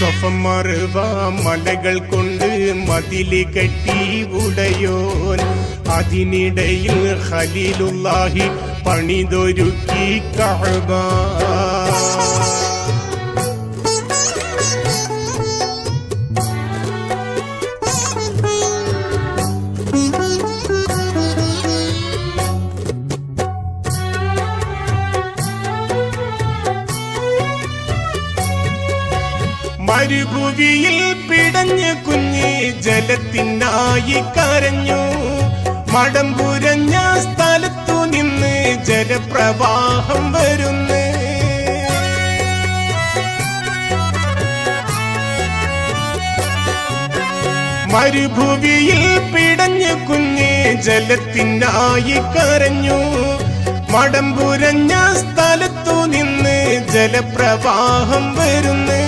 സ്വഫമറുവ മലകൾ കൊണ്ട് മതില് കെട്ടി ഉടയോൻ അതിനിടയിൽ ഖലീലുല്ലാഹി പണിതൊരുക്കി കഅബ മരുഭൂമിയിൽ പിടഞ്ഞ് കുഞ്ഞ് ജലത്തിനായി കരഞ്ഞു മടമ്പുരഞ്ഞ സ്ഥലത്തു നിന്ന് ജലപ്രവാഹം വരുന്നു മരുഭൂമിയിൽ പിടഞ്ഞ് കുഞ്ഞ് ജലത്തിനായി കരഞ്ഞു മടമ്പുരഞ്ഞ സ്ഥലത്തു നിന്ന് ജലപ്രവാഹം വരുന്നു